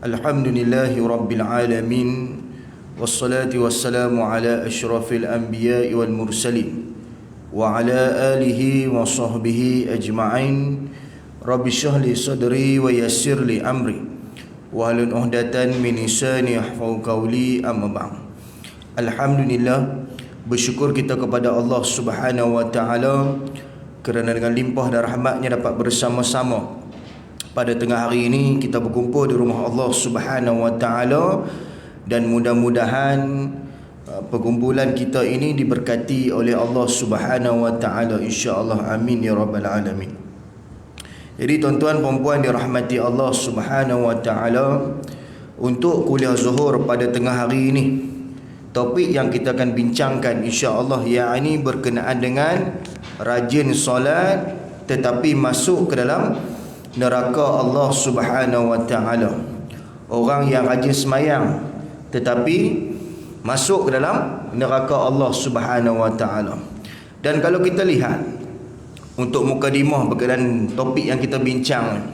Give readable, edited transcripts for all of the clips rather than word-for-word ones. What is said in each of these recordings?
Alhamdulillahi Rabbil Alamin. Wassalatu wassalamu ala ashrafil anbiya'i wal mursalin wa ala alihi wa sahbihi ajma'in. Rabbi shrah li sadri wa yassir li amri wahlul 'uqdatan min lisani yafqahu qawli, amma ba'd. Alhamdulillah, bersyukur kita kepada Allah Subhanahu wa taala kerana dengan limpah dan rahmatnya dapat bersama-sama pada tengah hari ini kita berkumpul di rumah Allah Subhanahu wa taala, dan mudah-mudahan perkumpulan kita ini diberkati oleh Allah Subhanahu wa taala, insya-Allah, amin ya rabbal alamin. Jadi tuan-tuan perempuan dirahmati Allah Subhanahu wa taala, untuk kuliah zuhur pada tengah hari ini, topik yang kita akan bincangkan insya-Allah yakni berkenaan dengan rajin solat tetapi masuk ke dalam neraka Allah Subhanahu wa taala. Orang yang rajin semayang tetapi masuk ke dalam neraka Allah Subhanahu wa taala. Dan kalau kita lihat untuk mukadimah berkenaan topik yang kita bincang,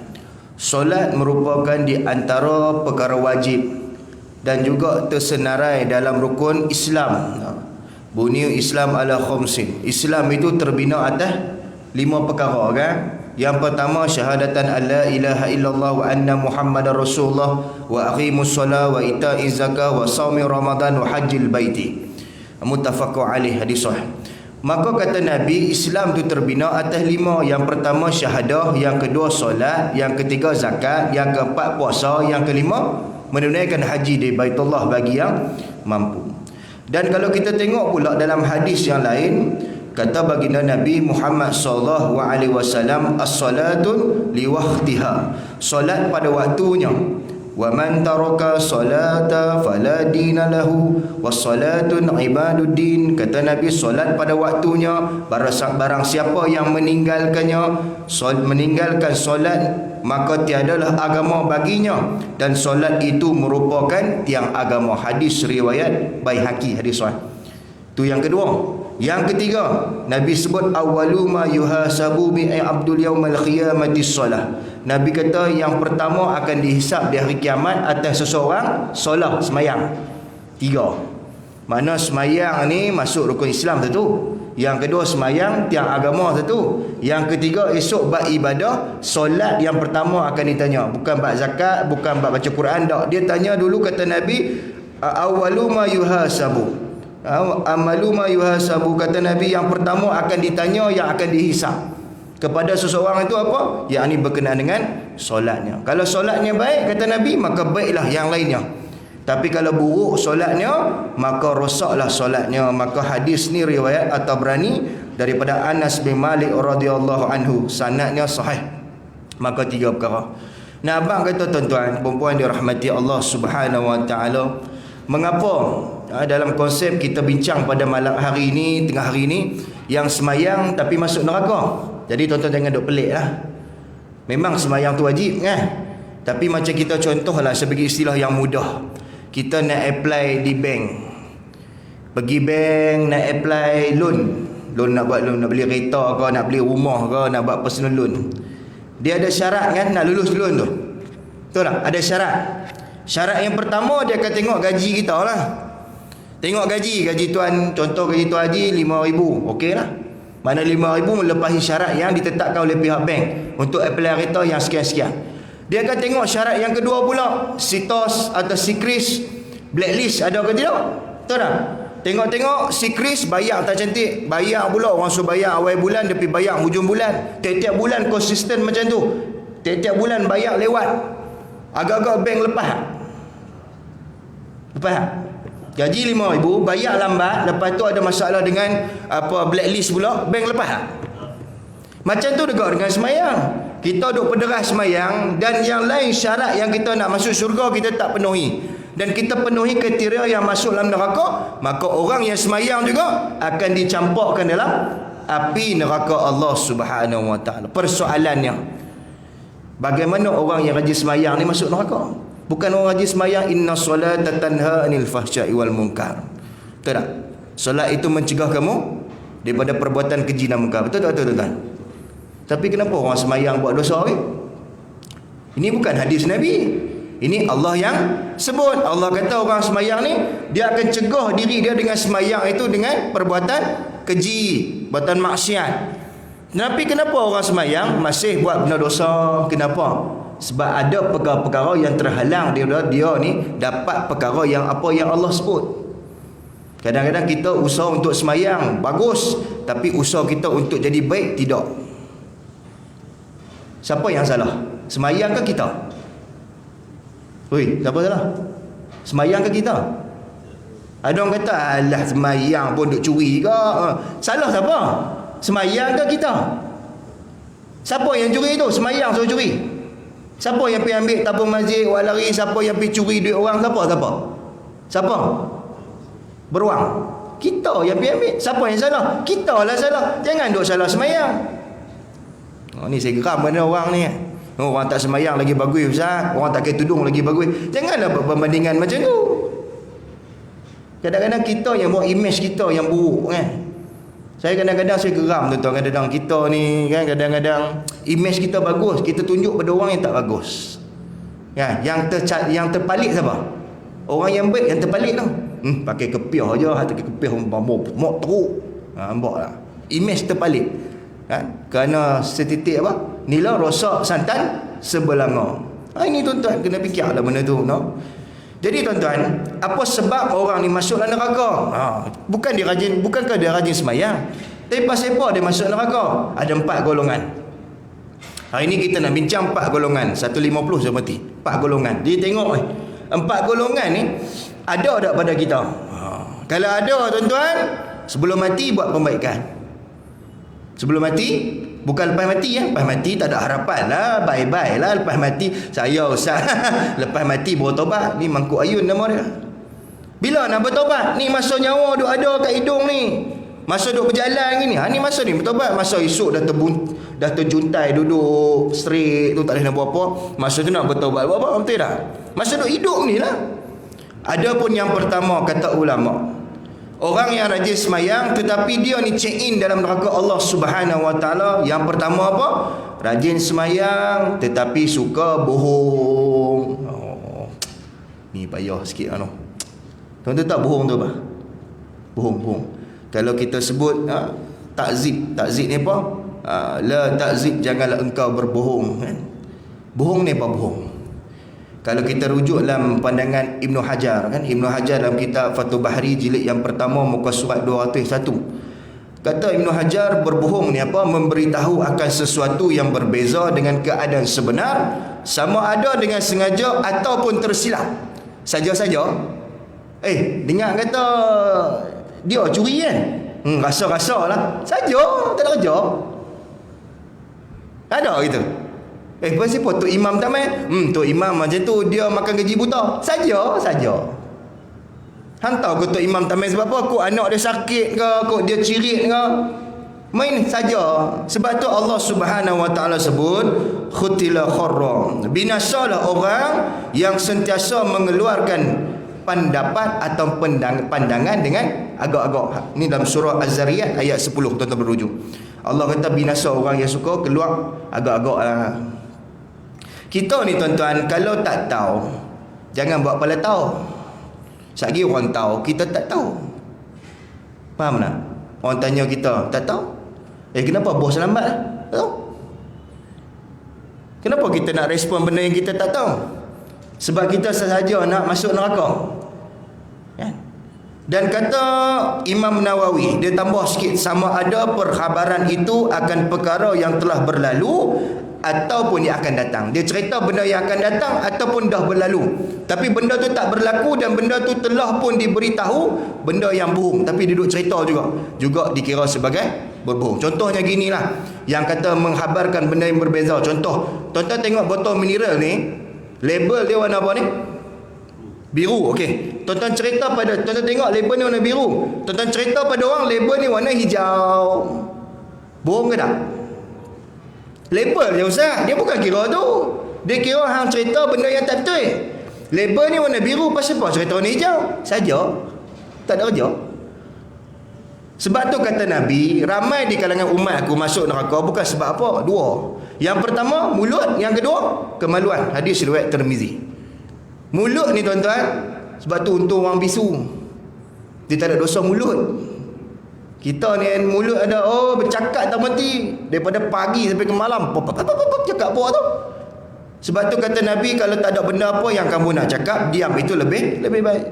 solat merupakan di antara perkara wajib dan juga tersenarai dalam rukun Islam. Bunyi Islam ala khamsin. Islam itu terbina atas 5 perkara, kan? Yang pertama, syahadatan alla ilaha illallah wa anna muhammadar rasulullah wa aqimus solah wa ita'iz zakah wa shaumi ramadan wa hajjil baiti. Muttafaqun alaih, hadis sahih. Maka kata Nabi, Islam itu terbina atas 5. Yang pertama syahadah, yang kedua solat, yang ketiga zakat, yang keempat puasa, yang kelima menunaikan haji di Baitullah bagi yang mampu. Dan kalau kita tengok pula dalam hadis yang lain, kata baginda Nabi Muhammad sallallahu alaihi wasallam, as-salatun liwaqtiha, solat pada waktunya. Wa man taraka salata fala dina lahu, was-salatun ibaduddin. Kata Nabi, solat pada waktunya, barang siapa yang meninggalkannya, meninggalkan solat, maka tiadalah agama baginya, dan solat itu merupakan tiang agama. Hadis riwayat Baihaqi, hadis sahih. Itu yang kedua. Yang ketiga, Nabi sebut awwalu ma yuhasabu bi abdul yaumal qiyamati solah. Nabi kata yang pertama akan dihisap di hari kiamat atas seseorang solat, semayang. 3. Mana semayang ni masuk rukun Islam satu. Yang kedua semayang tiang agama satu. Yang ketiga esok bab ibadah. Solat yang pertama akan ditanya, bukan bab zakat, bukan bab baca Quran, tak. Dia tanya dulu, kata Nabi, awwalu ma yuhasabu, amalu ma yuhasabu. Kata Nabi, yang pertama akan ditanya, yang akan dihisap kepada seseorang itu apa? Yakni berkenaan dengan solatnya. Kalau solatnya baik, kata Nabi, maka baiklah yang lainnya. Tapi kalau buruk solatnya, maka rosaklah solatnya. Maka hadis ni riwayat At-Tabrani daripada Anas bin Malik radhiyallahu anhu, sanadnya sahih. Maka 3 perkara. Nah, abang kata tuan-tuan perempuan dirahmati Allah Subhanahu wa taala, mengapa dalam konsep kita bincang pada malam hari ini, tengah hari ini, yang semayang tapi masuk neraka. Jadi tuan-tuan jangan duk pelik lah. Memang semayang tu wajib, kan? Tapi macam kita contohlah sebagai istilah yang mudah, kita nak apply di bank. Pergi bank nak apply loan. Loan nak buat loan, nak beli kereta ke, nak beli rumah ke, nak buat personal loan. Dia ada syarat, kan, nak lulus loan tu. Betul tak? Ada syarat. Syarat yang pertama, dia akan tengok gaji kita lah. Tengok gaji tuan, contoh gaji tuan haji 5,000, okey lah. Mana 5,000 melepahi syarat yang ditetapkan oleh pihak bank untuk apply kereta yang sekian-sekian. Dia akan tengok syarat yang kedua pula, sitos atau sikris, blacklist ada ke tidak? Betul tak? Tengok-tengok sikris bayar tak cantik, bayar pula orang suruh bayar awal bulan, dia pergi bayar hujung bulan. Tiap-tiap bulan konsisten macam tu. Tiap-tiap bulan bayar lewat. Agak-agak bank lepas. Gaji 5,000, bayar lambat, lepas tu ada masalah dengan blacklist pula, bank lepas. Macam tu juga dengan semayang. Kita duk pederas semayang, dan yang lain syarat yang kita nak masuk syurga kita tak penuhi, dan kita penuhi kriteria yang masuk dalam neraka, maka orang yang semayang juga akan dicampakkan dalam api neraka Allah Subhanahu wa taala. Persoalannya, bagaimana orang yang rajin semayang ni masuk neraka? Bukan orang rajin semayang, inna solata tanha anil fahsya'i wal munkar. Betul tak? Solat itu mencegah kamu daripada perbuatan keji dan munkar. Betul tak tuan-tuan? Tapi kenapa orang semayang buat dosa? Ini bukan hadis Nabi. Ini Allah yang sebut. Allah kata orang semayang ni, dia akan cegah diri dia dengan semayang itu dengan perbuatan keji, perbuatan maksiat. Tapi kenapa orang semayang masih buat benda dosa? Kenapa? Sebab ada perkara-perkara yang terhalang dia ni dapat perkara yang apa yang Allah sebut. Kadang-kadang kita usaha untuk semayang bagus, tapi usaha kita untuk jadi baik tidak. Siapa yang salah? Semayang ke kita? Oi, siapa salah? Semayang ke kita? Ada orang kata, alah semayang pun duk curi ke? Salah siapa? Semayang ke kita? Siapa yang curi tu? Semayang suruh curi. Siapa yang pergi ambil tabung masjid, buat lari? Siapa yang pergi curi duit orang? Siapa? Beruang. Kita yang pergi ambil. Siapa yang salah? Kita lah salah. Jangan duk salah semayang. Ni saya geram pada orang ni. Orang tak semayang lagi bagus Ustaz, orang tak pakai tudung lagi bagus. Janganlah buat perbandingan macam tu. Kadang-kadang kita yang buat image kita yang buruk kan. Saya kadang-kadang saya geram tuan-tuan, kadang-kadang kita ni kan, kadang-kadang image kita bagus, kita tunjuk pada orang yang tak bagus. Kan, yang terpalit siapa? Orang yang baik yang terpalit tu. Pakai kepiah aja, pakai kepiah mok teruk. Nampaklah. Image terpalit. Kan? Kerana setitik apa? Nila rosak santan sebelanga. Ini tuan-tuan kena fikirlah benda tu, no? Jadi tuan-tuan, apa sebab orang ni masuk dalam neraka? Bukankah dia rajin semayang? Tapi pasal apa dia masuk neraka? Ada 4 golongan. Hari ni kita nak bincang 4 golongan. 150 saya mati. 4 golongan. Jadi tengok 4 golongan ni ada tak pada kita? Kalau ada tuan-tuan, sebelum mati buat pembaikan. Sebelum mati, bukan lepas mati ya. Lepas mati tak ada harapan lah. Bye-bye lah lepas mati. Saya Ustaz lepas mati bertobat. Ni Mangkuk Ayun nama dia. Bila nak bertobat? Ni masa nyawa duk ada kat hidung ni. Masa duk berjalan ni. Ni masa ni bertobat. Masa esok dah terjuntai duduk straight tu, tak boleh nak buat apa. Masa tu nak bertobat. Buat apa? Betul tak? Masa duk hidup ni lah. Ada pun yang pertama kata ulama, orang yang rajin semayang tetapi dia ni check in dalam neraka Allah Subhanahu Wa Taala. Yang pertama apa? Rajin semayang tetapi suka bohong. Ni payah sikit ano. Tuan-tuan tak bohong tu apa? Bohong. Kalau kita sebut takzib ni apa? La takzib, janganlah engkau berbohong kan? Bohong ni apa bohong? Kalau kita rujuk dalam pandangan Ibnu Hajar kan, Ibnu Hajar dalam kitab Fathul Bahri jilid yang pertama muka surat 201. Kata Ibnu Hajar, berbohong ni apa? Memberitahu akan sesuatu yang berbeza dengan keadaan sebenar, sama ada dengan sengaja ataupun tersilap. Saja-saja. Dengar kata dia curi kan? Rasa-rasa lah. Saja, tak ada kerja. Ada gitu. Pasal apa Tok Imam tak main? Tok Imam macam tu, dia makan gaji buta. Saja. Hantar ke Tok Imam tak main sebab apa? Kok anak dia sakit ke? Kok dia cirit ke? Main saja. Sebab tu Allah Subhanahu Wa Taala sebut khutila kharra. Binasalah orang yang sentiasa mengeluarkan pendapat atau pandangan dengan agak-agak. Ini dalam surah Az-Zariyat ayat 10 tuan-tuan berujuk. Allah kata binasa orang yang suka keluar agak-agak Kita ni tuan-tuan, kalau tak tahu, jangan buat kepala tahu. Sekali orang tahu, kita tak tahu. Faham tak? Orang tanya kita, tak tahu? Kenapa bos lambat? Tak tahu. Kenapa kita nak respon benda yang kita tak tahu? Sebab kita sahaja nak masuk neraka. Dan kata Imam Nawawi, dia tambah sikit, sama ada perkhabaran itu akan perkara yang telah berlalu ataupun yang akan datang. Dia cerita benda yang akan datang ataupun dah berlalu, tapi benda tu tak berlaku dan benda tu telah pun diberitahu, benda yang bohong tapi dia duduk cerita juga dikira sebagai berbohong. Contohnya ginilah, yang kata menghabarkan benda yang berbeza. Contoh, tuan-tuan tengok botol mineral ni, label dia warna apa ni? Biru. Okey, tuan-tuan cerita pada, tuan-tuan tengok label ni warna biru, tuan-tuan cerita pada orang label ni warna hijau, bohong ke tak? Label je Ustaz, dia bukan kira tu. Dia kira hang cerita benda yang tak betul. Label ni warna biru, pasal apa cerita warna hijau? Saja. Tak ada kerja. Sebab tu kata Nabi, ramai di kalangan umat aku masuk neraka bukan sebab apa? Dua. Yang pertama, mulut. Yang kedua, kemaluan. Hadis riwayat Tirmizi. Mulut ni tuan-tuan, sebab tu untung orang bisu, dia tak ada dosa mulut. Kita ni mulut ada, bercakap tak berhenti daripada pagi sampai ke malam, cakap apa tu. Sebab tu kata Nabi, kalau tak ada benda apa yang kamu nak cakap, diam, itu lebih baik.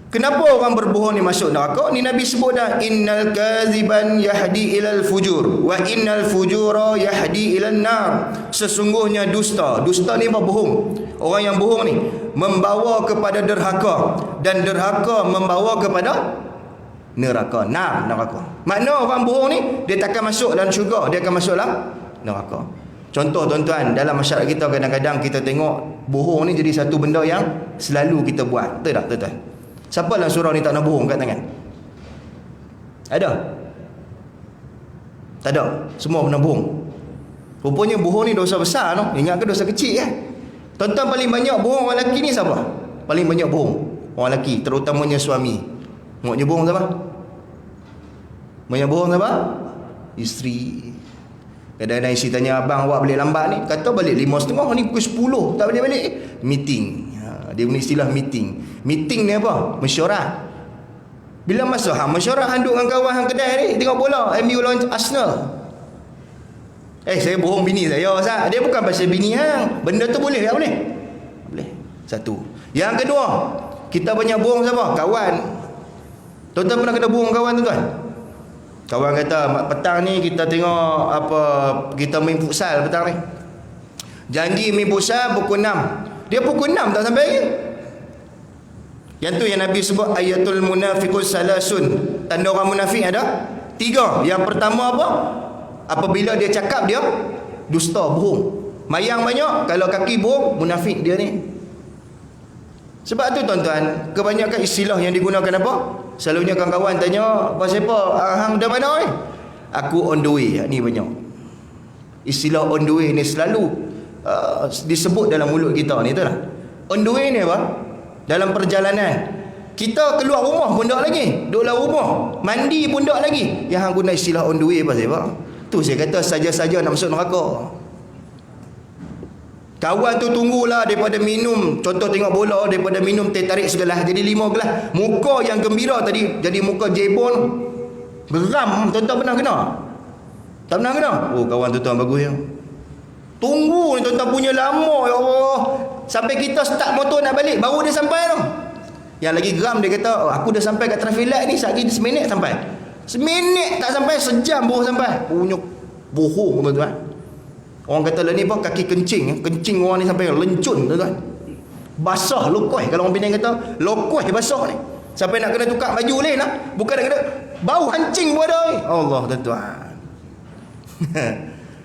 Kenapa orang berbohong ni masuk neraka? Ni Nabi sebut dah, innal kaziban yahdi ilal fujur wa innal fujura yahdi ilal nar. Sesungguhnya dusta ni apa? Bohong. Orang yang bohong ni membawa kepada derhaka, dan derhaka membawa kepada neraka. Neraka. Makna orang bohong ni, dia takkan masuk dalam syurga, dia akan masuk dalam neraka. Contoh tuan-tuan, dalam masyarakat kita kadang-kadang kita tengok bohong ni jadi satu benda yang selalu kita buat. Betul tak tuan-tuan? Siapa dalam surau ni tak nak bohong kat tangan? Ada? Tak ada? Semua pernah bohong. Rupanya bohong ni dosa besar no? Ingat ke dosa kecil kan? Tuan-tuan, paling banyak bohong orang lelaki ni siapa? Paling banyak bohong orang lelaki, terutamanya suami. Maksudnya bohong siapa? Banyak bohong siapa? Isteri. Kadang-kadang isteri tanya, abang awak balik lambat ni, kata balik 5.30, ni pukul 10 tak balik-balik. Meeting. Dia guna istilah meeting. Meeting ni apa? Mesyuarat. Bila masuk mesyuarat, duduk dengan kawan hang kedai ni, tengok bola MU lawan Arsenal. Saya bohong bini saya, Ustaz. Dia bukan pasal bini hang. Benda tu boleh tak boleh? Boleh. Satu. Yang kedua, kita banyak bohong siapa? Kawan. Tuan-tuan pernah kena bohong kawan tuan-tuan? Kawan kata, petang ni kita tengok apa, kita main futsal petang ni. Janji main futsal pukul 6. Dia pukul 6 tak sampai lagi. Yang tu yang Nabi sebut ayatul munafiqus salasun. Tanda orang munafik ada 3. Yang pertama apa? Apabila dia cakap, dia dusta, bohong. Mayang banyak, kalau kaki bohong, munafik dia ni. Sebab tu tuan-tuan, kebanyakan istilah yang digunakan apa? Selalunya kawan-kawan tanya, pasal apa? Hang dah mana ni? Aku on the way. Ni banyak. Istilah on the way ni selalu disebut dalam mulut kita ni, tu lah. On the way ni apa? Dalam perjalanan. Kita keluar rumah pun tak lagi. Duduk dalam rumah, mandi pun tak lagi. Yang hang guna istilah on the way pasal apa? Tu saya kata saja-saja nak masuk neraka. Kawan tu tunggulah daripada minum, contoh tengok bola, daripada minum teh tarik segelas jadi 5 gelas. Muka yang gembira tadi jadi muka jebon, geram. Tuan-tuan pernah kena? Tak pernah kena? Kawan tu tuan bagus ya. Tunggu ni tuan-tuan punya lama, ya Allah. Sampai kita start motor nak balik, baru dia sampai tu. Yang lagi geram dia kata, aku dah sampai kat traffic light ni, lagi seminit sampai. Seminit tak sampai, sejam baru sampai. Punya bohong tuan-tuan. Orang kata lah ni apa, kaki kencing. Kencing orang ni sampai lencun tuan-tuan. Basah, lokoh. Kalau orang Penang kata, lokoh basah ni. Sampai nak kena tukar baju lain lah. Bukan nak kena, bau hancing pun ada. Allah tuan-tuan.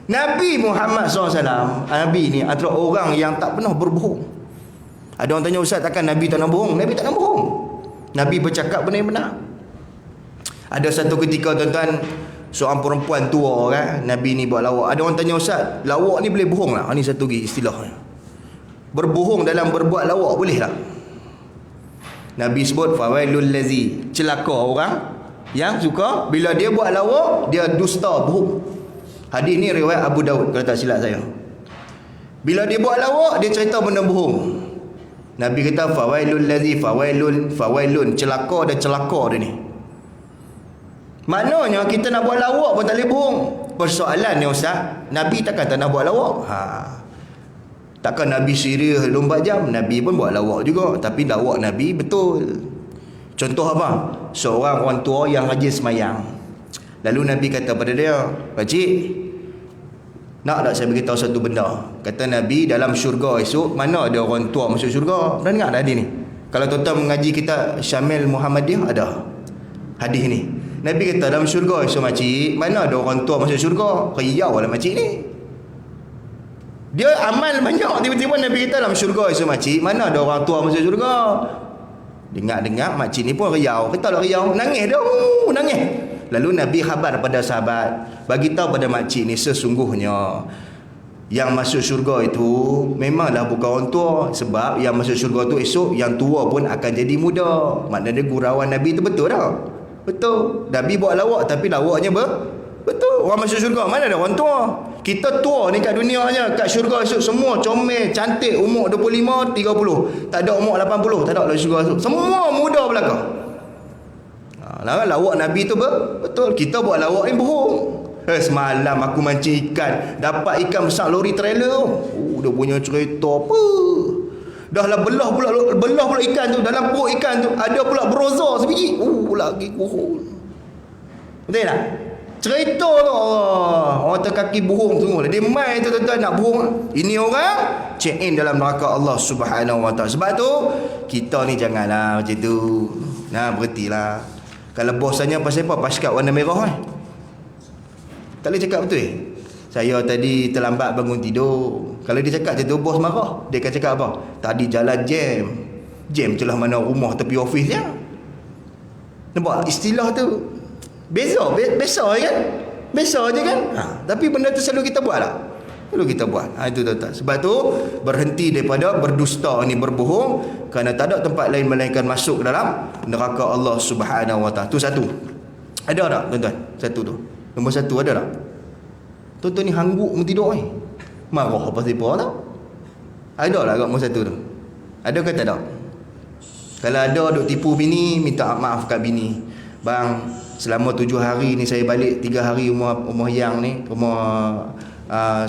Nabi Muhammad SAW, Nabi ni antara orang yang tak pernah berbohong. Ada orang tanya, Ustaz, takkan Nabi tak nak bohong? Nabi tak nak bohong. Nabi bercakap benda yang benar. Ada satu ketika tuan-tuan, seorang perempuan tua kan, Nabi ni buat lawak. Ada orang tanya, Ustaz, lawak ni boleh bohong tak? Ini satu lagi istilahnya. Berbohong dalam berbuat lawak boleh tak? Nabi sebut, fawailul lazi, celaka orang yang suka bila dia buat lawak, dia dusta, bohong. Hadis ni riwayat Abu Daud kalau tak silap saya. Bila dia buat lawak, dia cerita benda bohong. Nabi kata fawailul ladzi fawailun, celaka dan celaka dia ni. Maknanya kita nak buat lawak pun tak boleh bohong. Persoalan ni Ustaz, Nabi takkan tak nak buat lawak. Takkan Nabi serius 24 jam. Nabi pun buat lawak juga, tapi lawak Nabi betul. Contoh apa? Seorang orang tua yang rajin semayang. Lalu Nabi kata pada dia, pakcik, nak tak saya beritahu satu benda? Kata Nabi, dalam syurga esok, mana ada orang tua masuk syurga? Pernah dengar tak hadis ni? Kalau tuan-tuan mengaji kita Syamil Muhammadiyah, ada hadis ni. Nabi kata, dalam syurga esok makcik, mana ada orang tua masuk syurga? Riau lah makcik ni. Dia amal banyak, tiba-tiba Nabi kata, dalam syurga esok makcik, mana ada orang tua masuk syurga? Dengar-dengar makcik ni pun riau. Kata lah riau, nangis dah, nangis. Lalu Nabi khabar pada sahabat, bagi tahu pada makcik ni, sesungguhnya yang masuk syurga itu memanglah bukan orang tua. Sebab yang masuk syurga tu esok, yang tua pun akan jadi muda. Maknanya gurauan Nabi tu betul tak? Betul. Nabi buat lawak, tapi lawaknya betul. Orang masuk syurga, mana ada orang tua? Kita tua ni kat dunia je, kat syurga esok semua comel, cantik, umur 25, 30. Tak ada umur 80, tak ada dalam syurga esok. Semua muda belaka. Lawak Nabi tu betul. Kita buat lawak ni bohong. Semalam aku mancing ikan, dapat ikan besar lori trailer. Dia punya cerita apa? Dah lah belah pula ikan tu. Dalam perut ikan tu ada pula broza sebiji. Lagi bohong. Betul tak? Cerita tu orang terkaki bohong semua. Dia main tu tuan-tuan nak bohong. Ini orang check in dalam neraka Allah Subhanahu Wa Taala. Sebab tu kita ni janganlah macam tu. Nah, berhentilah. Kalau bos tanya pasal apa? Paskat warna merah kan? Tak boleh cakap betul. Saya tadi terlambat bangun tidur. Kalau dia cakap macam tu, bos marah. Dia akan cakap apa? Tadi jalan jam. Jam celah mana rumah tepi ofis dia. Nampak istilah tu? Beza je kan? Beza je kan? Tapi benda tu selalu kita buat lah. Selalu kita buat. Itu tuan-tuan. Sebab tu berhenti daripada berdusta ni, berbohong, kerana tak ada tempat lain melainkan masuk ke dalam neraka Allah Subhanahu Wa Taala. Tu satu. Ada tak tuan-tuan? Satu tu. Nombor satu ada tak? Tuan-tuan ni hangguk tidur ni. Marah apa siapa tau? Ada lah kat nombor satu tu. Ada ke tak ada? Kalau ada duk tipu bini, minta maaf kat bini. Bang, selama 7 hari ni saya balik 3 hari rumah yang ni, rumah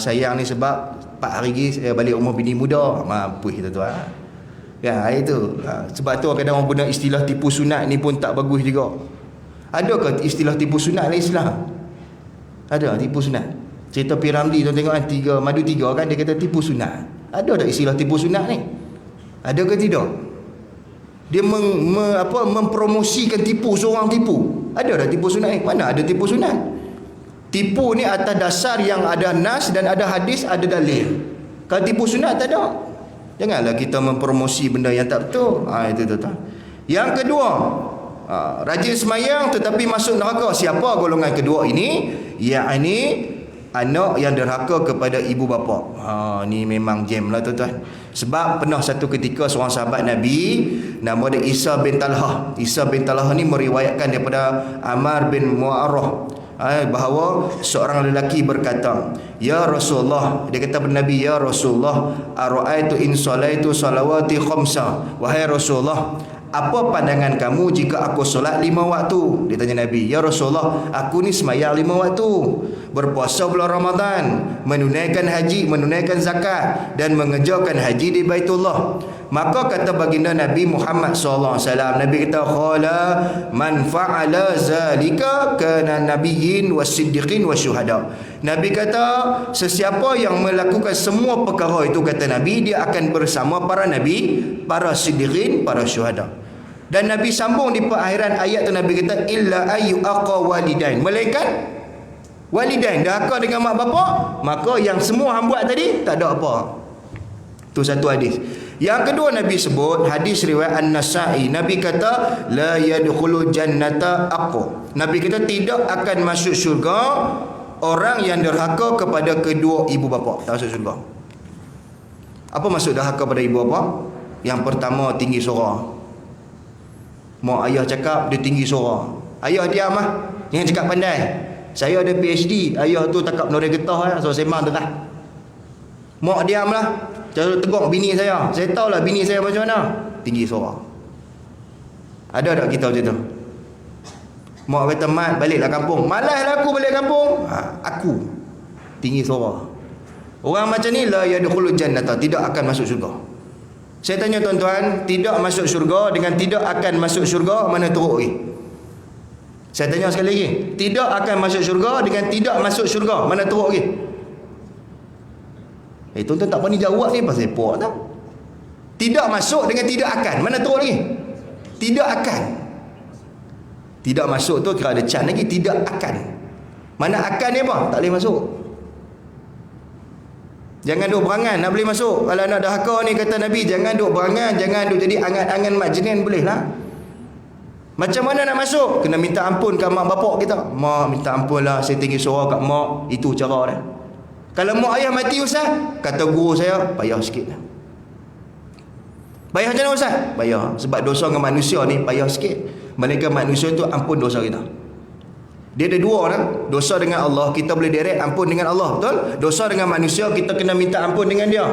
sayang ni, sebab 4 hari lagi saya balik rumah bini muda. Mampus tuan-tuan. Ya, itu. Sebab tu kadang orang guna istilah tipu sunat ni pun tak bagus juga. Ada ke istilah tipu sunat dalam Islam? Ada tipu sunat. Cerita Piramli tu tengok kan, madu 3 kan, dia kata tipu sunat. Ada tak istilah tipu sunat ni? Ada ke tidak? Dia mempromosikan tipu, seorang tipu. Ada tak tipu sunat ni? Mana ada tipu sunat? Tipu ni atas dasar yang ada nas dan ada hadis, ada dalil. Kalau tipu sunat tak ada. Janganlah kita mempromosi benda yang tak betul. Itu tuan. Yang kedua, rajin semayang tetapi masuk neraka. Siapa golongan kedua ini? Yakni anak yang derhaka kepada ibu bapa. Ni memang jam lah tuan-tuan. Sebab pernah satu ketika seorang sahabat Nabi, nama dia Isa bin Talhah. Isa bin Talhah ni meriwayatkan daripada Ammar bin Mu'arrah bahawa seorang lelaki berkata, "Ya Rasulullah," dia kata kepada Nabi, "Ya Rasulullah, ara'aitu in salaitu salawati khamsa." Wahai Rasulullah, apa pandangan kamu jika aku solat 5 waktu? Dia tanya Nabi. "Ya Rasulullah, aku ni semayang 5 waktu, berpuasa bulan Ramadan, menunaikan haji, menunaikan zakat, dan mengerjakan haji di Baitullah." Maka kata baginda Nabi Muhammad SAW, Nabi kata, "Qala man fa'ala zalika kana nabiyyin wasiddiqin wasyuhada." Nabi kata, sesiapa yang melakukan semua perkara itu, kata Nabi, dia akan bersama para nabi, para siddiqin, para syuhada. Dan Nabi sambung di perakhiran ayat tu, Nabi kata, "Illa ayu aqa walidain." Malaikat walidain, derhaka dengan mak bapak, maka yang semua hang buat tadi tak ada apa. Tu satu hadis. Yang kedua Nabi sebut hadis riwayat An-Nasa'i. Nabi kata, "La yadkhulu jannata aqu." Nabi kata tidak akan masuk syurga orang yang derhaka kepada kedua ibu bapa. Tak masuk syurga. Apa maksud derhaka pada ibu bapa? Yang pertama, tinggi suara. Mak ayah cakap, dia tinggi suara. Ayah diam lah, jangan cakap pandai. Saya ada PhD, ayah tu takap noreh getah so sembang tengah. Mak diam lah, jangan tegur bini saya. Saya tahulah bini saya macam mana. Tinggi suara. Ada tak kita macam tu? Mak kata, "Mat, baliklah kampung." "Malaslah aku balik kampung." Aku tinggi suara. Orang macam ni la yadkhulul jannata, tidak akan masuk syurga. Saya tanya tuan-tuan, tidak masuk syurga dengan tidak akan masuk syurga, mana teruk lagi? Saya tanya sekali lagi, tidak akan masuk syurga dengan tidak masuk syurga, mana teruk lagi? Tuan-tuan tak berani jawab ni pasal apa tau? Tidak masuk dengan tidak akan, mana teruk lagi? Tidak akan. Tidak masuk tu kira ada can lagi, tidak akan. Mana akan ni apa? Tak boleh masuk. Jangan duk berangan nak boleh masuk. Kalau nak derhaka ni, kata Nabi, jangan duk berangan, jangan duk jadi angan-angan majnin, boleh lah. Macam mana nak masuk? Kena minta ampun kat mak bapak kita. "Mak, minta ampun lah, saya tinggi suara kat mak." Itu cara dia. Kalau mak ayah mati ustaz, kata guru saya, payah sikit lah. Payah macam mana ustaz? Payah. Sebab dosa dengan manusia ni payah sikit. Malaikat manusia tu ampun dosa kita. Dia ada dua dah. Dosa dengan Allah, kita boleh direct ampun dengan Allah, betul? Dosa dengan manusia, kita kena minta ampun dengan dia.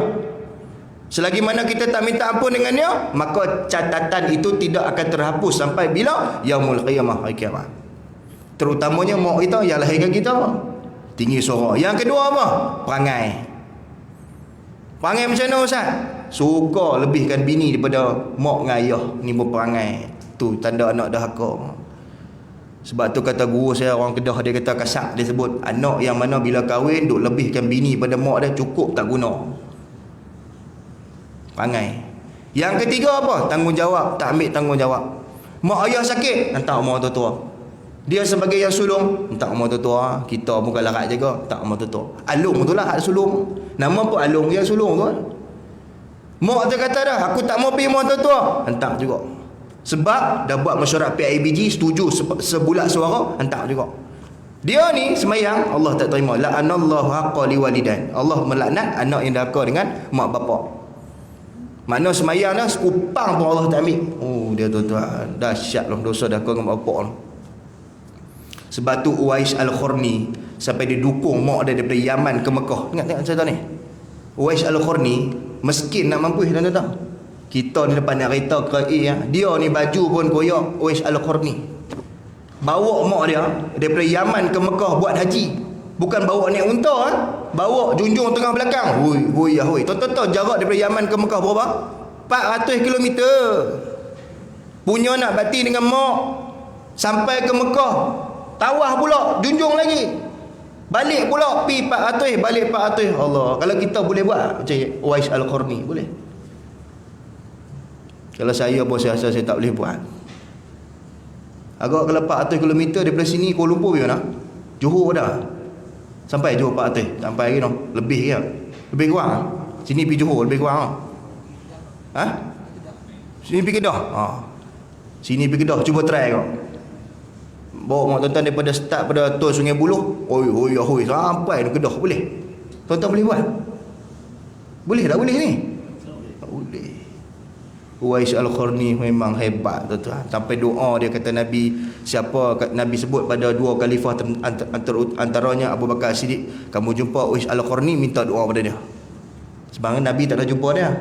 Selagi mana kita tak minta ampun dengan dia, maka catatan itu tidak akan terhapus sampai bila? Yaumul qiyamah, hari kiamat. Terutamanya mak kita yang lahirkan kita. Tinggi suara. Yang kedua apa? Perangai. Perangai macam mana Ustaz? Suka lebihkan bini daripada mak dengan ayah. Ni berperangai. Tu tanda anak dahaka. Sebab tu kata guru saya orang Kedah, dia kata kasak, dia sebut anak yang mana bila kahwin duk lebihkan bini pada mak dia, cukup tak guna. Perangai. Yang ketiga apa? Tanggungjawab, tak ambil tanggungjawab. Mak ayah sakit, hantar mak tua-tua. Dia sebagai yang sulung, hantar mak tua-tua. Kita bukan larat jaga, hantar mak tua-tua. Alung tu lah hak sulung. Nama pun Alung, yang sulung tu. Mak dia kata dah, aku tak mau pergi mak tua-tua, hantar juga. Sebab dah buat mesyuarat PIBG, setuju sebulat suara, hantar juga. Dia ni semayang, Allah tak terima. La'anallahu haqqa liwalidain. Allah melaknat anak yang dahaka dengan mak bapak. Makna semayang dah, sekupang pun Allah tak ambil. Oh, dia tuan-tuan, dahsyat lah dosa dahaka dengan mak bapak lah. Sebab tu Uwais Al-Qarni sampai dia dukung mak dia daripada Yaman ke Mekah. Tengok cerita ni. Uwais Al-Qarni miskin nak mampu, tuan-tuan. Kita ni depan nak kereta ke ya. Dia ni baju pun koyak Uwais Al-Qarni. Bawa mak dia daripada Yaman ke Mekah buat haji. Bukan bawa naik unta, bawa junjung tengah belakang. Hui, hui. Tonton jarak daripada Yaman ke Mekah berapa? 400 km. Punya nak bakti dengan mak. Sampai ke Mekah. Tawah pula, junjung lagi. Balik pula, pi 400, balik 400. Allah, kalau kita boleh buat macam Uwais Al-Qarni, boleh. Kalau saya pun saya rasa saya tak boleh buat. Agak kalau 400 km daripada sini Kuala Lumpur mana? Johor dah. Sampai Johor 400. Sampai lagi noh. Lebih ke? Lebih kurang. Sini pergi Johor lebih kurang. Ha? Sini pergi Kedah. Ha. Sini pergi Kedah, cuba try kau. Bawa mak tuan-tuan daripada start pada Tol Sungai Buloh. Oi sampai ke Kedah boleh. Tuan-tuan boleh buat? Boleh tak boleh ni? Tak boleh. Uwais Al-Qarni memang hebat tuan-tuan. Sampai doa dia kata Nabi, siapa Nabi sebut pada dua khalifah antaranya Abu Bakar Siddiq, kamu jumpa Uwais Al-Qarni, minta doa pada dia. Sebab Nabi tak ada jumpa dia.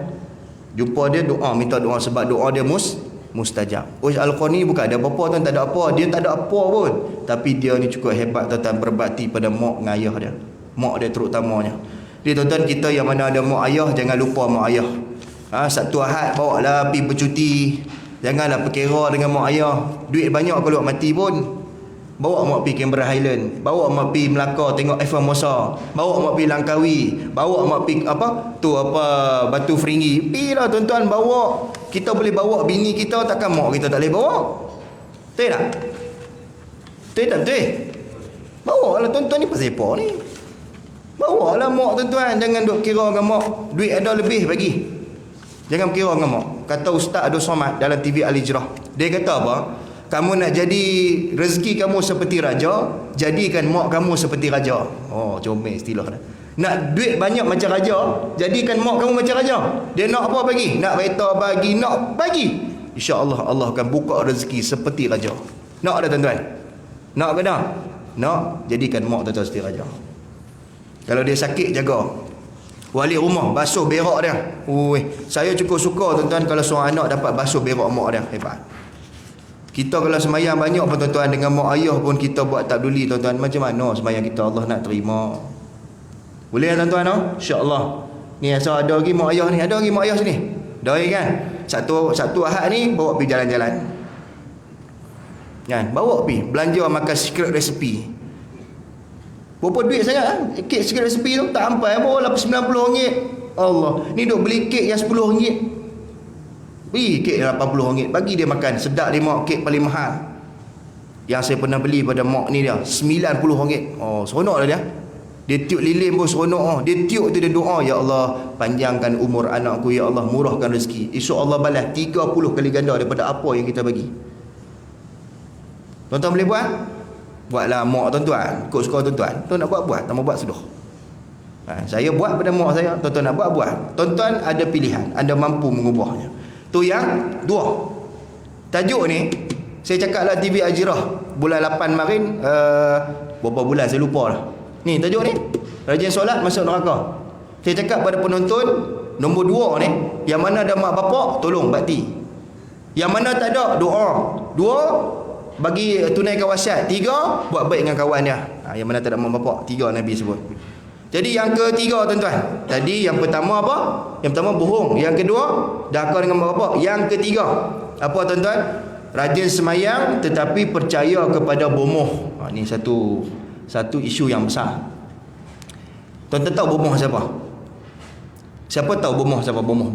Jumpa dia doa, minta doa sebab doa dia mustajab. Uwais Al-Qarni bukan ada apa-apa tuan, tak ada apa, dia tak ada apa pun. Tapi dia ni cukup hebat tuan-tuan, berbakti pada mak dengan ayah dia. Mak dia terutamanya. Jadi tuan-tuan, kita yang mana ada mak ayah, jangan lupa mak ayah. Satu Ahad bawa lah pergi bercuti. Janganlah perkira dengan mak ayah. Duit banyak kalau mati pun. Bawa mak pergi Canberra Highland, bawa mak pergi Melaka tengok Eiffel Mosa, bawa mak pergi Langkawi, bawa mak pergi Batu Feringgi. Pergilah tuan-tuan, bawa. Kita boleh bawa bini kita, takkan mak kita tak boleh bawa? Betul tak? Betul tak betul? Bawa lah tuan-tuan, ni pasal apa ni? Bawa lah mak tuan-tuan. Jangan duk kira dengan mak. Duit ada lebih bagi. Jangan kira dengan mak. Kata Ustaz Abdul Somad dalam TV Al-Hijrah. Dia kata apa? Kamu nak jadi rezeki kamu seperti raja, jadikan mak kamu seperti raja. Oh, comel istilah dah. Nak duit banyak macam raja, jadikan mak kamu macam raja. Dia nak apa bagi? Nak kereta bagi, nak bagi. InsyaAllah Allah akan buka rezeki seperti raja. Nak ada tuan-tuan? Nak ke tak? Nak, jadikan mak tuan-tuan seperti raja. Kalau dia sakit, jaga. Wali rumah basuh berak dia. Saya cukup suka tuan-tuan kalau seorang anak dapat basuh berak mak dia. Hebat. Kita kalau semayang banyak pun tuan-tuan, dengan mak ayah pun kita buat tak peduli tuan-tuan. Macam mana semayang kita Allah nak terima? Boleh tuan-tuan no? InsyaAllah. Ni asal ada lagi mak ayah ni. Ada lagi mak ayah sini. Dah kan? Satu Ahad ni bawa pergi jalan-jalan. Kan? Bawa pergi belanja makan secret recipe. Berapa duit sangat kan? Kek secret recipe tu tak sampai apa, RM90. Allah, ni duk beli kek yang RM10. Beli kek RM80, bagi dia makan. Sedap dia mak, kek paling mahal yang saya pernah beli pada mak ni dia RM90. Oh, seronok dah dia. Dia tiup lilin pun seronok. Dia tiup tu dia doa, ya Allah panjangkan umur anakku, ya Allah murahkan rezeki. Esok Allah balas 30 kali ganda daripada apa yang kita bagi. Tuan-tuan boleh buat? Buatlah mak tuan-tuan, ikut suka tuan-tuan. Tuan nak buat, tak mau buat sudah. Saya buat pada mak saya. Tuan-tuan nak buat. Tuan-tuan ada pilihan, anda mampu mengubahnya. Tu yang dua. Tajuk ni saya cakap lah TV Al-Hijrah bulan 8 kemarin, berapa bulan saya lupa lah. Ni tajuk ni, rajin solat masuk neraka. Saya cakap pada penonton, nombor 2 ni, yang mana ada mak bapak, tolong bakti. Yang mana tak ada, doa. 2, bagi tunaikan wasiat. 3, buat baik dengan kawan dia. Yang mana tak ada mak bapak, 3 Nabi sebut. Jadi yang ketiga tuan-tuan, tadi yang pertama apa? Yang pertama bohong. Yang kedua, dahaka dengan mak bapak. Yang ketiga, apa tuan-tuan? Rajin semayang tetapi percaya kepada bomoh. Ini satu isu yang besar. Tuan-tuan tahu bomoh siapa? Siapa tahu bomoh siapa? Bomoh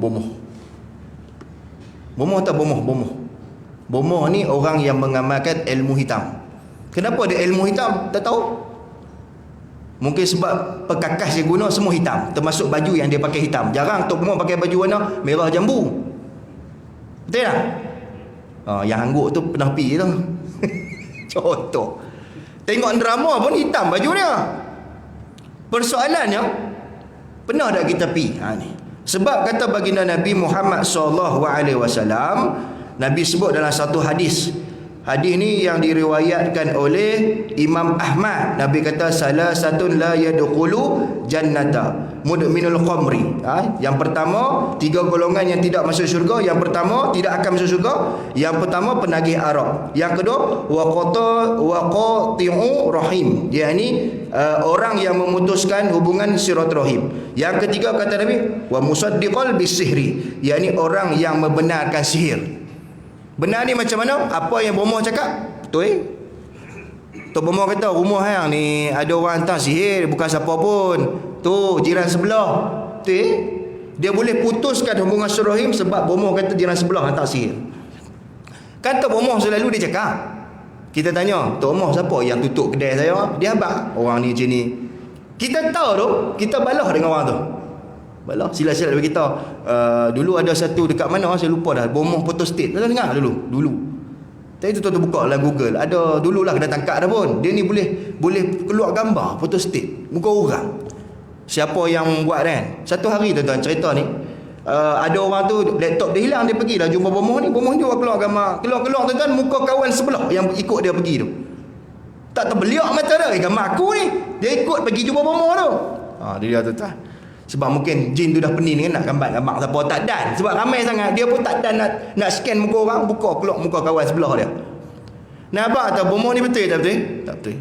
tak bomoh. Bomoh ni orang yang mengamalkan ilmu hitam. Kenapa dia ilmu hitam? Tak tahu. Mungkin sebab perkakas dia guna semua hitam, termasuk baju yang dia pakai hitam. Jarang Tok Bomoh pakai baju warna merah jambu. Betul tak? Yang angguk tu pernah pergi tu. Contoh. Tengok drama pun hitam baju dia. Persoalannya, pernah tak kita pergi? Ni. Sebab kata baginda Nabi Muhammad SAW, Nabi sebut dalam satu hadis. Hadis ni yang diriwayatkan oleh Imam Ahmad. Nabi kata salah satun la yadkhulu jannata mudminul khamri. Yang pertama, 3 golongan yang tidak masuk syurga. Yang pertama, tidak akan masuk syurga. Yang pertama, penagih arak. Yang kedua, waqati'u rahim, yakni orang yang memutuskan hubungan silaturahim. Yang ketiga kata Nabi, wa musaddiqal bisihri, yakni orang yang membenarkan sihir. Benar ni macam mana? Apa yang bomoh cakap? Betul. Tok Bomoh kata rumah hang ni ada orang hantar sihir, bukan siapa pun. Tu jiran sebelah. Betul. Dia boleh putuskan hubungan silaturahim sebab bomoh kata jiran sebelah hantar sihir. Kan Tok Bomoh selalu dia cakap. Kita tanya, Tok Bomoh siapa yang tutup kedai saya? Dia abang. Orang ni macam ni. Kita tahu tu, kita balah dengan orang tu. Balah sila-sila bagi kita. Dulu ada satu dekat mana saya lupa dah, Bomoh Photo State. Tuan dengar dulu. Tadi tu buka dalam Google. Ada dululah kena tangkap dah pun. Dia ni boleh keluar gambar Photo State, muka orang. Siapa yang buat kan? Satu hari tuan-tuan cerita ni, ada orang tu laptop dia hilang, dia pergi dah jumpa Bomoh ni. Bomoh ni keluar gambar. Keluar tuan-tuan muka kawan sebelah yang ikut dia pergi tu. Tak terbeliak mata dia, gambar aku ni. Dia ikut pergi jumpa Bomoh tu. Dia tuan-tuan. Sebab mungkin jin tu dah pening kan nak gambar siapa tak dan. Sebab ramai sangat, dia pun tak dan nak scan muka orang, keluar muka kawan sebelah dia. Nampak tak Bomoh ni betul tak betul? Tak betul.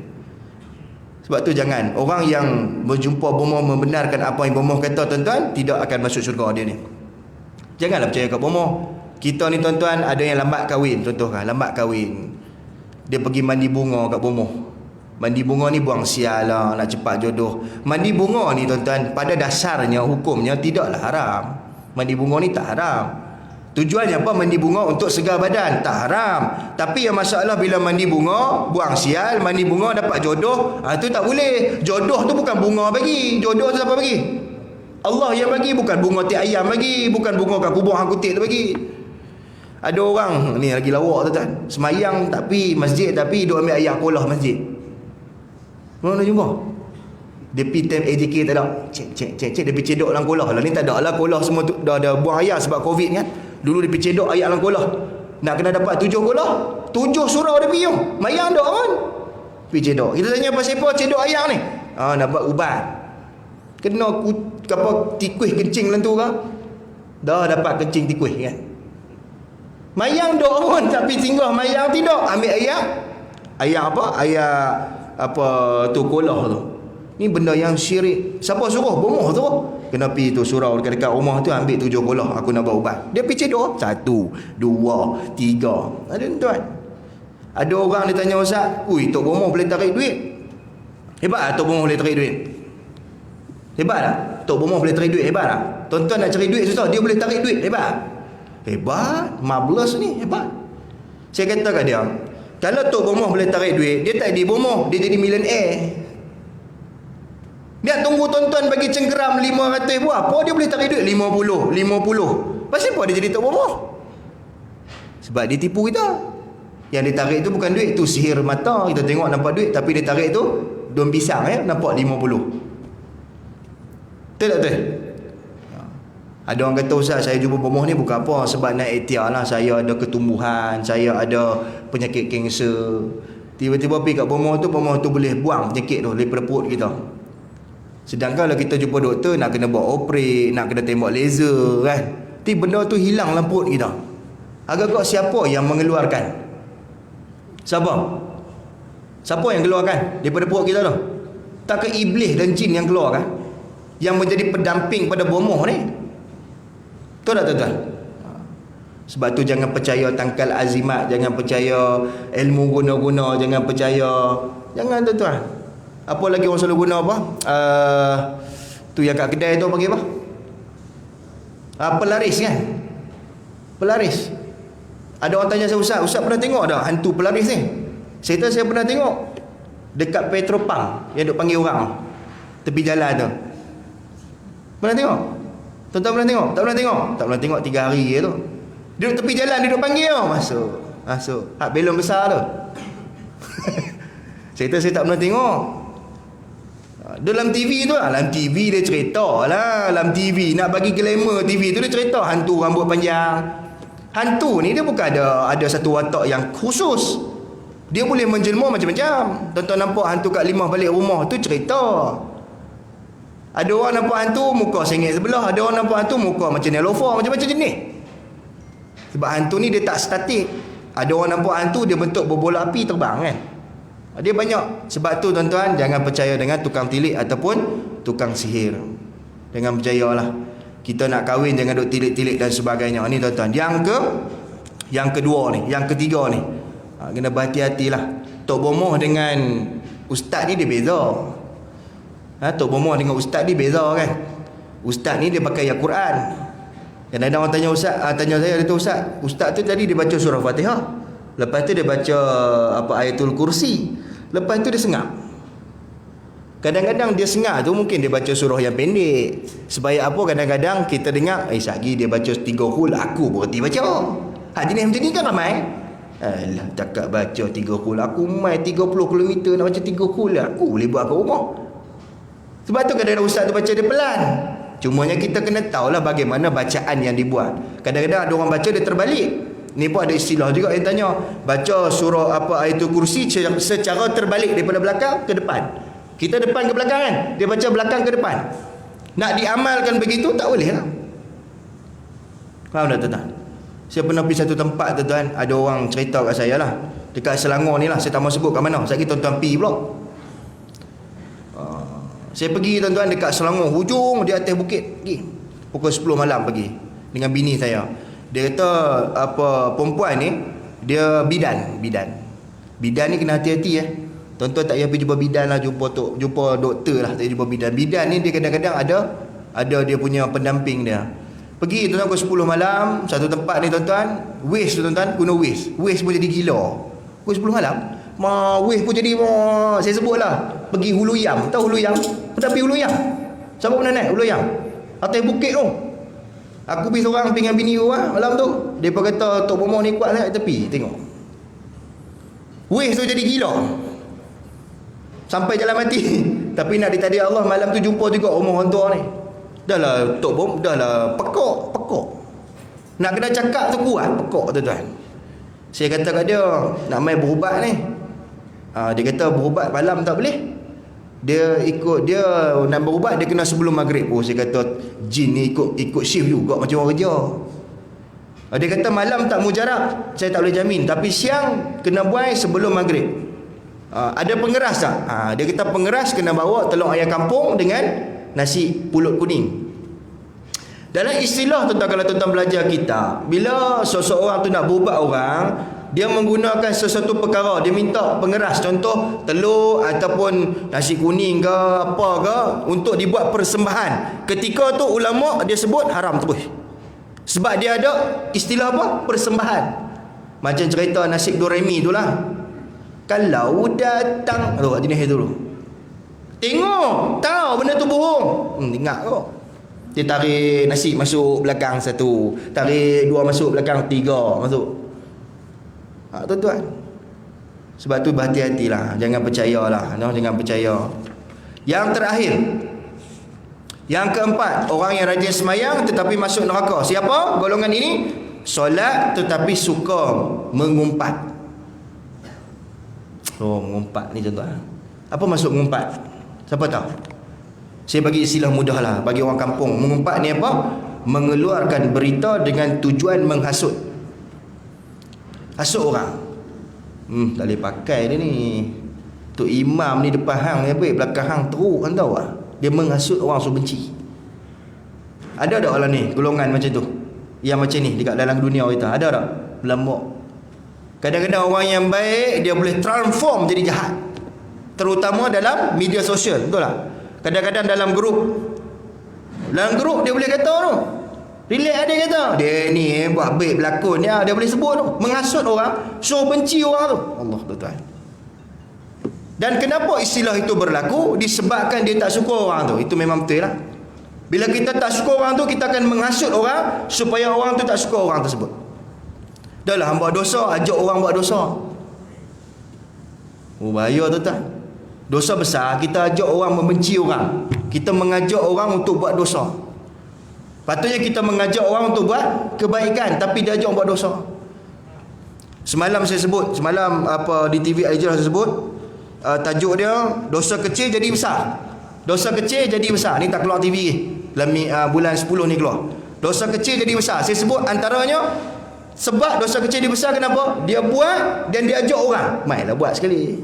Sebab tu jangan orang yang berjumpa Bomoh membenarkan apa yang Bomoh kata tuan-tuan, tidak akan masuk syurga dia ni. Janganlah percaya kat Bomoh. Kita ni tuan-tuan ada yang lambat kahwin, contohkan lambat kahwin. Dia pergi mandi bunga kat Bomoh. Mandi bunga ni buang sial lah, nak cepat jodoh. Mandi bunga ni tuan-tuan, pada dasarnya hukumnya tidaklah haram. Mandi bunga ni tak haram. Tujuannya apa? Mandi bunga untuk segar badan, tak haram. Tapi yang masalah bila mandi bunga, buang sial, mandi bunga dapat jodoh, tu tak boleh. Jodoh tu bukan bunga bagi. Jodoh tu siapa bagi? Allah yang bagi, bukan bunga tiap ayam bagi, bukan bunga kat kubur hang kutip tu bagi. Ada orang ni lagi lawak tuan-tuan, semayang tapi masjid, tapi duk ambil ayah kolah masjid. Mana jumpa? Dia pergi time AJK tak ada. Cek. Dia pergi cedok dalam kolah. Lah ni tak ada lah kolah semua tu, dah buang air sebab Covid kan. Dulu dia pergi cedok air dalam kolah. Nak kena dapat 7 kolah, 7 surau dia pergi. Mayang tak kan? Pergi cedok. Kita tanya pasal apa cedok air ni? Nak buat ubat. Kena tikus kencing dalam tu ke? Dah dapat kencing tikus kan. Mayang tak pun tapi singgah mayang tidak. Ambil air apa? Air apa tu kolah tu. Ni benda yang syirik. Siapa suruh? Bomoh tu. Kena pergi tu surau dekat rumah tu ambil 7 kolah, aku nak buat ubat. Dia pergi cedok 1, 2, 3. Ada tuan. Ada orang dia tanya Ustaz, "Ui, Tok Bomoh boleh tarik duit?" Hebat tak Tok Bomoh boleh tarik duit? Hebat tak? Tok Bomoh boleh tarik duit, hebat tak? Tuan-tuan nak cari duit susah, dia boleh tarik duit, hebat. Hebat, marvelous ni, hebat. Saya kata kat dia, kalau Tok Bomoh boleh tarik duit, dia tak jadi Bomoh, dia jadi millionaire. Dia tunggu tuan-tuan bagi cengkeram 500 buah, apa dia boleh tarik duit 50. Pasal apa dia jadi Tok Bomoh? Sebab dia tipu kita. Yang dia tarik tu bukan duit, tu sihir mata. Kita tengok nampak duit, tapi dia tarik tu daun pisang nampak 50. Betul tak betul? Ada orang kata, Ustaz, saya jumpa Bomoh ni bukan apa, sebab nak ikhtiar lah. Saya ada ketumbuhan, saya ada penyakit kanser. Tiba-tiba pergi kat bomoh tu boleh buang penyakit tu daripada perut kita. Sedangkan kalau kita jumpa doktor, nak kena buat operate, nak kena tembak laser kan, tapi benda tu hilang dalam perut kita. Agak-agak siapa yang mengeluarkan? Siapa yang keluarkan daripada perut kita tu? Tak ke iblis dan jin yang keluar kan? Yang menjadi pendamping pada bomoh ni. Betul tak tuan-tuan? Sebab tu jangan percaya tangkal azimat, jangan percaya ilmu guna-guna, jangan percaya. Jangan tuan-tuan. Apa lagi orang selalu guna apa? Tu yang kat kedai tu panggil apa? Pelaris kan? Pelaris. Ada orang tanya saya, Ustaz pernah tengok tak hantu pelaris ni? Saya tahu saya pernah tengok dekat Petropang yang duk panggil orang tepi jalan tu. Pernah tengok? Tuan-tuan pernah tengok? Tak pernah tengok? Tak pernah tengok 3 hari je tu. Dia duduk tepi jalan, dia duduk panggil tau. Masuk. Hak belon besar tu. Saya tahu saya tak pernah tengok. Dalam TV tu lah. Dalam TV dia cerita lah. Dalam TV nak bagi glamour TV tu dia cerita hantu rambut panjang. Hantu ni dia bukan ada satu watak yang khusus. Dia boleh menjelma macam-macam. Tuan-tuan nampak hantu Kak Limah balik rumah tu cerita. Ada orang nampak hantu muka sengit sebelah, ada orang nampak hantu muka macam Nelofa, macam-macam jenis. Sebab hantu ni dia tak statik. Ada orang nampak hantu dia bentuk berbola api terbang kan. Dia banyak. Sebab tu tuan-tuan jangan percaya dengan tukang tilik ataupun tukang sihir. Jangan percayalah. Kita nak kahwin jangan duk tilik-tilik dan sebagainya. Ni tuan-tuan. Yang kedua ni, yang ketiga ni. Kena berhati-hatilah. Tok bomoh dengan ustaz ni dia beza. Tok bomoh dengan ustaz ni beza kan. Ustaz ni dia pakai Al-Quran. Dan ada orang tanya Ustaz, tanya saya, dia tu Ustaz tu tadi dia baca surah Fatihah. Lepas tu dia baca Ayatul Kursi. Lepas tu dia sengap. Kadang-kadang dia sengap tu mungkin dia baca surah yang pendek. Supaya apa, kadang-kadang kita dengar satgi dia baca 3 hul, aku berhenti baca. Jenis macam ni kan ramai. Alah, cakap baca 3 hul, aku mai 30 km nak baca 3 hul, aku boleh buat kat rumah. Sebab tu kadang-kadang ustaz tu baca dia pelan. Cumanya kita kena tahulah bagaimana bacaan yang dibuat. Kadang-kadang ada orang baca dia terbalik. Ni pun ada istilah juga yang tanya, baca surah Ayatul Kursi secara terbalik daripada belakang ke depan. Kita depan ke belakang kan, dia baca belakang ke depan. Nak diamalkan begitu tak boleh lah. Faham tak tuan-tuan? Saya pernah pergi satu tempat tuan-tuan, ada orang cerita kat saya lah, dekat Selangor ni lah, saya tak mau sebut kat mana. Saya kata tuan-tuan pergi pula. Saya pergi tuan-tuan dekat Selangor, hujung di atas bukit pergi. Pukul 10 malam pergi dengan bini saya. Dia kata perempuan ni dia bidan ni kena hati-hati Tuan-tuan tak payah pergi jumpa bidan lah, jumpa doktor lah, tak payah jumpa bidan. Bidan ni dia kadang-kadang ada dia punya pendamping dia. Pergi tuan-tuan pukul 10 malam satu tempat ni tuan-tuan, Waze tu tuan-tuan, guna Waze pun jadi gila. Pukul 10 malam Waze pun jadi saya sebut lah, pergi Hulu Yam. Tahu Hulu Yam? Pernah pergi Hulu Yam? Siapa pernah naik Hulu Yam? Atas bukit tu. Aku pergi seorang dengan bini tu malam tu. Dia pun kata Tok Bomoh ni kuat sangat, tepi tengok. Waze tu jadi gila. Sampai jalan mati. Tapi nak ditadi Allah, malam tu jumpa juga rumah orang tua ni. Dah lah Tok Bomoh, dah lah pekok. Nak kena cakap tu kuat, pekok tuan-tuan. Saya kata kat dia, nak main berubat ni. Dia kata berubat malam tak boleh. Dia nak berubat dia kena sebelum maghrib. Saya kata jin ni ikut shift juga macam orang kerja. Dia kata malam tak mujarab, saya tak boleh jamin, tapi siang kena buai sebelum maghrib. Ada pengeras tak? Dia kata pengeras kena bawa telur ayam kampung dengan nasi pulut kuning. Dalam istilah tuan-tuan, kalau tuan-tuan belajar kitab, bila seseorang tu nak berubat orang, dia menggunakan sesuatu perkara, dia minta pengeras, contoh telur ataupun nasi kuning ke apa ke, untuk dibuat persembahan. Ketika tu ulama dia sebut haram terus. Sebab dia ada istilah apa? Persembahan. Macam cerita nasib Doremi tu lah. Kalau datang, jenis itu dulu. Tengok, tahu benda tu bohong. Ingat kok. Dia tarik nasi masuk belakang 1, tarik 2 masuk belakang 3 masuk. Tuan-tuan. Sebab tu berhati-hatilah, jangan percayalah, jangan percaya. Yang terakhir, yang keempat, orang yang rajin semayang tetapi masuk neraka. Siapa golongan ini? Solat tetapi suka mengumpat. Oh, mengumpat ni tuan-tuan. Apa maksud mengumpat? Siapa tahu? Saya bagi istilah mudah lah bagi orang kampung. Mengumpat ni apa? Mengeluarkan berita dengan tujuan menghasut. Hasut orang. Tak boleh pakai dia ni. Tok imam ni depan hang ni apa? Belakang hang teruk kan tahu lah. Dia menghasut orang suruh benci. Ada tak orang ni golongan macam tu? Yang macam ni dekat dalam dunia kita. Ada tak? Belambok. Kadang-kadang orang yang baik dia boleh transform jadi jahat. Terutama dalam media sosial, betul tak? Kadang-kadang dalam grup dia boleh kata tu. Relax ada kata, dia ni buat baik berlakon dia boleh sebut tu. Menghasut orang, suruh benci orang tu. Allah tuan-tuan. Dan kenapa istilah itu berlaku? Disebabkan dia tak suka orang tu. Itu memang betul lah. Bila kita tak suka orang tu, kita akan menghasut orang supaya orang tu tak suka orang tersebut. Dah lah, hang buat dosa, ajak orang buat dosa. Oh, bahaya tuan-tuan. Dosa besar, kita ajak orang membenci orang. Kita mengajak orang untuk buat dosa. Patutnya kita mengajak orang untuk buat kebaikan, tapi dia ajak orang buat dosa. Semalam saya sebut, di TV Aijah saya sebut, tajuk dia, dosa kecil jadi besar. Dosa kecil jadi besar. Ni tak keluar TV ni. Bulan 10 ni keluar. Dosa kecil jadi besar. Saya sebut antaranya sebab dosa kecil dia besar kenapa? Dia buat dan dia ajak orang. Mainlah buat sekali.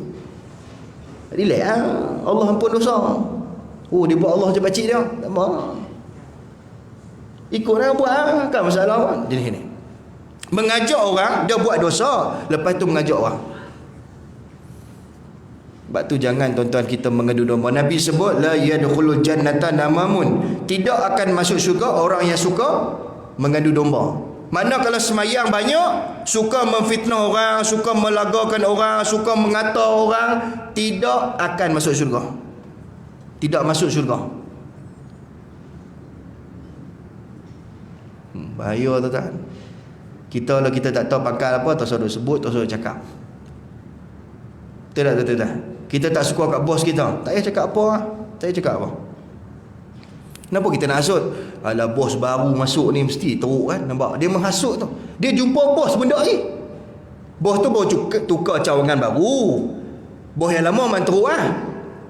Relax lah. Allah ampun dosa. Oh, dia buat Allah macam pakcik dia. Tak apa. Ikut lah buat lah. Kan masalah. Jadi ni. Mengajak orang, dia buat dosa. Lepas tu mengajak orang. Sebab tu jangan tuan-tuan kita mengadu domba. Nabi sebut la yadkhulul jannata namamun. Tidak akan masuk syurga orang yang suka mengadu domba. Mana kalau semayang banyak, suka memfitnah orang, suka melagakan orang, suka mengata orang, tidak akan masuk syurga. Tidak masuk syurga. Bahaya tuan-tuan. Kita kalau kita tak tahu pakal apa, tak usah sebut, tak usah cakap. Betul tak tuan-tuan? Kita tak suka kat bos kita, tak payah cakap apa lah. Tak payah cakap apa. Kenapa kita nak hasut? Alah, bos baru masuk ni mesti teruk kan. Nampak? Dia menghasut tu. Dia jumpa bos benda lagi. Bos tu baru tukar cawangan baru. Bos yang lama memang teruk lah.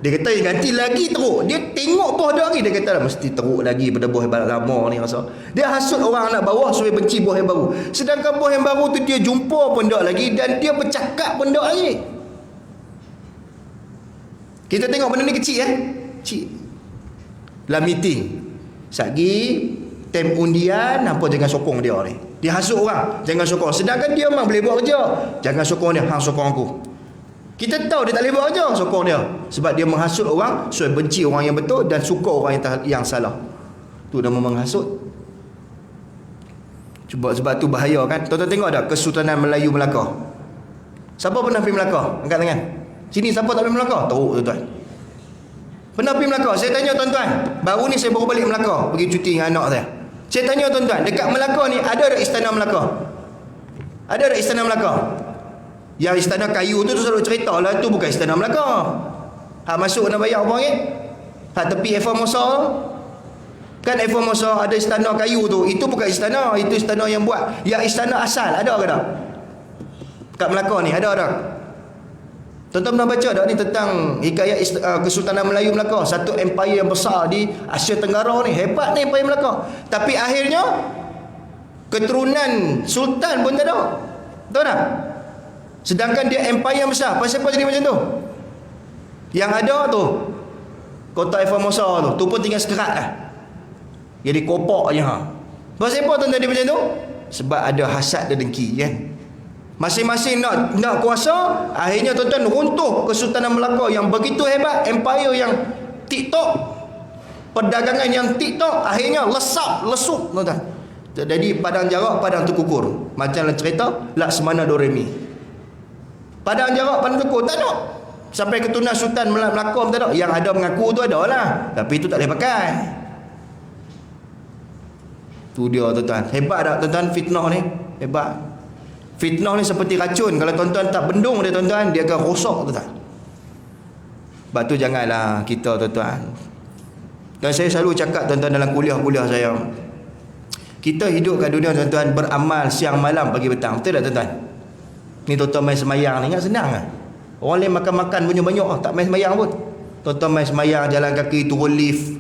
Dia kata yang ganti lagi teruk. Dia tengok bos dia lagi. Dia kata lah mesti teruk lagi pada bos yang lama ni rasa. Dia hasut orang anak bawah supaya benci bos yang baru. Sedangkan bos yang baru tu dia jumpa benda lagi dan dia bercakap benda lagi. Kita tengok benda ni kecil kecil. Dalam meeting satgi tem undian, apa jangan sokong dia ni. Dia hasut orang, jangan sokong. Sedangkan dia memang boleh buat kerja. Jangan sokong dia, hang sokong aku. Kita tahu dia tak boleh buat kerja, sokong dia. Sebab dia menghasut orang, so benci orang yang betul dan suka orang yang salah. Tu nama menghasut. Sebab tu bahaya kan. Tuan-tuan tengok tak Kesultanan Melayu Melaka? Siapa pernah pergi Melaka? Angkat tangan. Sini siapa tak pergi Melaka? Teruk tuan-tuan. Pernah pergi Melaka? Saya tanya tuan-tuan. Baru ni saya baru balik Melaka, pergi cuti dengan anak saya. Saya tanya tuan-tuan, dekat Melaka ni ada tak Istana Melaka? Ada tak Istana Melaka? Yang istana kayu tu selalu cerita lah, tu bukan Istana Melaka. Hak masuk kena bayar apa ringgit? Hak tepi Formosa kan, Formosa ada istana kayu tu. Itu bukan istana, itu istana yang buat. Yang istana asal ada ke tak? Kat Melaka ni ada tak? Tuan-tuan pernah baca tak ni tentang hikayat Kesultanan Melayu Melaka, satu empire yang besar di Asia Tenggara ni. Hebat ni empire Melaka. Tapi akhirnya keturunan sultan pun tak ada. Tahu tak? Sedangkan dia empire yang besar. Pasal apa jadi macam tu? Yang ada tu kota Formosa tu pun tinggal sekerat lah. Jadi kopak je ha. Pasal apa tuan-tuan dia macam tu? Sebab ada hasad dan dengki kan. Masing-masing nak kuasa, akhirnya tuan-tuan runtuh Kesultanan Melaka yang begitu hebat, empire yang TikTok, perdagangan yang TikTok, akhirnya lesuk tuan-tuan. Jadi padang jarak, padang terkukur. Macam cerita Laksamana Doremi. Padang jarak, padang terkukur, tak ada. Sampai keturunan Sultan Melaka tak ada. Yang ada mengaku tu ada lah, tapi itu tak boleh pakai. Tu dia tuan-tuan. Hebat tak tuan-tuan fitnah ni? Hebat. Fitnah ni seperti racun. Kalau tuan-tuan tak bendung dia tuan-tuan, dia akan rosak tuan-tuan. Sebab tu janganlah kita tuan-tuan. Dan saya selalu cakap tuan-tuan dalam kuliah-kuliah saya, kita hidup kat dunia tuan-tuan, beramal siang malam pagi petang. Betul tak tuan-tuan? Ni tuan-tuan main semayang ni ingat senang kan? Orang lain makan-makan banyak-banyak, tak main semayang pun. Tuan-tuan main semayang, jalan kaki, turun lift.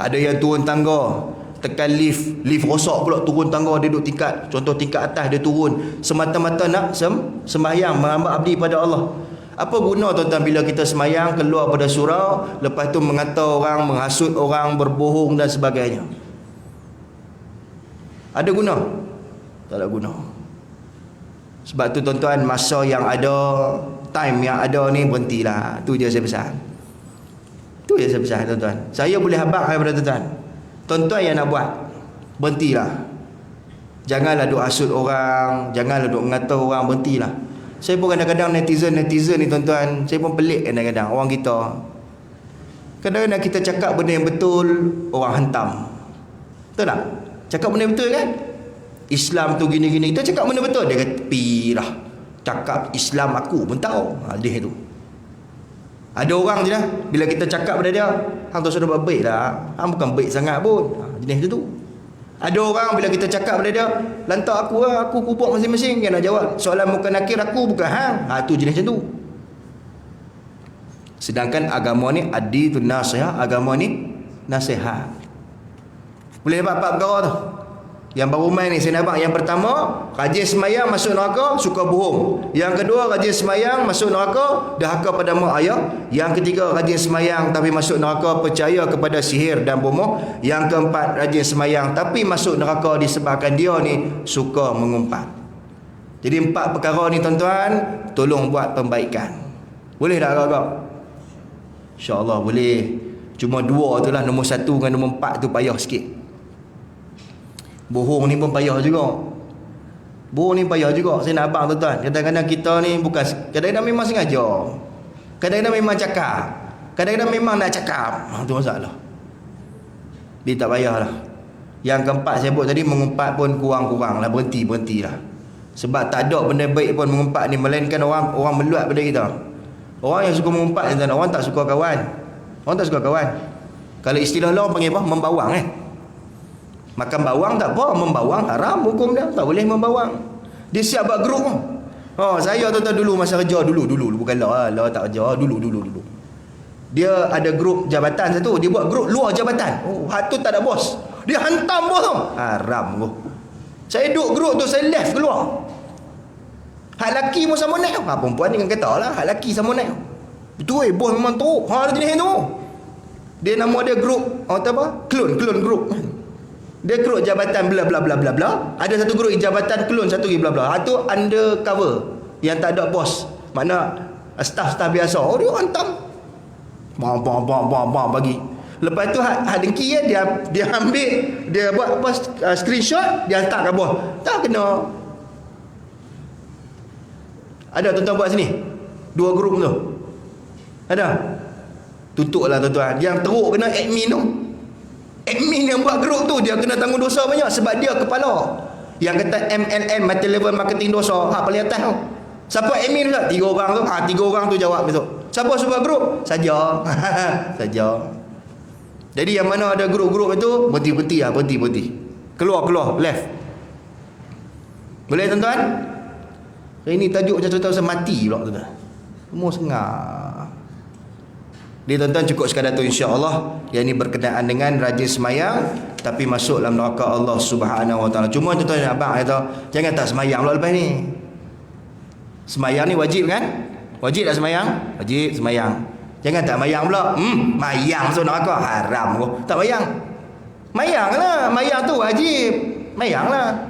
Ada yang turun tangga, tekan lift rosak pula, turun tangga, dia duduk tingkat, contoh tingkat atas, dia turun semata-mata nak sembahyang, menghamba abdi pada Allah. Apa guna tuan-tuan bila kita semayang, keluar pada surau, lepas tu mengata orang, menghasut orang, berbohong dan sebagainya? Ada guna? Tak ada guna. Sebab tu tuan-tuan, masa yang ada, time yang ada ni, berhentilah. Tu je saya pesan. Tu je saya pesan tuan-tuan. Saya boleh habaq kepada tuan-tuan. Tuan-tuan yang nak buat, berhentilah. Janganlah duk hasut orang, janganlah duk mengata orang, berhentilah. Saya pun kadang-kadang netizen ni tuan-tuan, saya pun pelik kadang-kadang orang kita. Kadang-kadang kita cakap benda yang betul, orang hantam. Betul tak? Cakap benda yang betul kan? Islam tu gini-gini, kita cakap benda betul, dia kata pirah. Cakap Islam aku pun tahu. Dia tu. Ada orang je lah, bila kita cakap pada dia, hang tu sudah buat baik lah, hang bukan baik sangat pun. Jenis tu. Ada orang bila kita cakap pada dia, lantak aku lah, aku kubur masing-masing. Yang nak jawab soalan muka nakir, aku bukan hang. Tu jenis macam tu. Sedangkan agama ni adi tu nasihat, agama ni nasihat. Boleh dapat 4 perkara tu. Yang baru main ni saya nampak. Yang pertama, rajin semayang masuk neraka, suka bohong. Yang kedua, rajin semayang masuk neraka, dahaka pada mak ayah. Yang ketiga, rajin semayang tapi masuk neraka, percaya kepada sihir dan bomoh. Yang keempat, rajin semayang tapi masuk neraka disebabkan dia ni suka mengumpat. Jadi 4 perkara ni tuan-tuan, tolong buat pembaikan. Boleh tak agak-agak? InsyaAllah boleh. Cuma 2 tu lah, nombor 1 dengan nombor 4 tu payah sikit. Bohong ni pun payah juga. Bohong ni payah juga. Saya nak abang tuan-tuan, kadang-kadang kita ni bukan, kadang-kadang memang sengaja, kadang-kadang memang cakap, kadang-kadang memang nak cakap. Tu masalah. Dia tak payah lah. Yang keempat saya sebut tadi, mengumpat pun kurang-kurang lah, berhenti lah. Sebab tak ada benda baik pun mengumpat ni, melainkan orang meluat pada kita. Orang yang suka mengumpat, orang tak suka kawan. Orang tak suka kawan. Kalau istilah orang panggil apa? Membawang Makan bawang tak apa, membawang haram hukum dia, tak boleh membawang. Dia siap buat grup. Saya tuan-tuan dulu masa kerja dulu bukan lah tak kerja dulu. Dia ada grup jabatan satu, dia buat grup luar jabatan. Hak tu tak ada bos. Dia hantam bos tu. Haram tu. Saya duduk grup tu, saya left keluar. Hak laki pun sama naik. Perempuan ni kan kata lah, hak laki sama naik. Betul bos memang teruk. Ada jenis tu. Dia nama dia grup, apa? Clone grup. Dia grup jabatan bla bla bla bla bla. Ada satu grup jabatan klon, satu lagi bla bla. Itu undercover, yang tak ada bos. Mana staff biasa. Dia hantam. Bagi. Lepas tu hak dengki dia ambil, dia buat apa, screenshot, dia hantar ke bos. Tak kena. Ada tuan-tuan buat sini. 2 grup tu. Ada. Tutuklah tuan-tuan. Yang teruk kena admin tu. Admin yang buat grup tu, dia kena tanggung dosa banyak sebab dia kepala. Yang kata MLM, multi level marketing dosa, paling atas tu. Siapa admin tu? 3 orang tu. 3 orang tu jawab besok. Siapa suruh grup? Saja. Saja. Jadi yang mana ada grup-grup itu, berhenti lah, berhenti. Keluar, left. Boleh tuan-tuan? Ini tajuk macam tuan-tuan mati pula tuan-tuan. Semua sengah. Dia tuan-tuan cukup sekadar tu, insya-Allah. Yang ini berkenaan dengan rajin semayang tapi masuk dalam neraka Allah Subhanahu Wa Taala. Cuma tuan-tuan abang kata, jangan tak semayang pula lepas ni. Semayang ni wajib kan? Wajib tak semayang? Wajib semayang. Jangan tak mayang pula. Mayang masuk neraka, haram tu. Tak mayang. Mayanglah, mayang tu wajib. Mayanglah.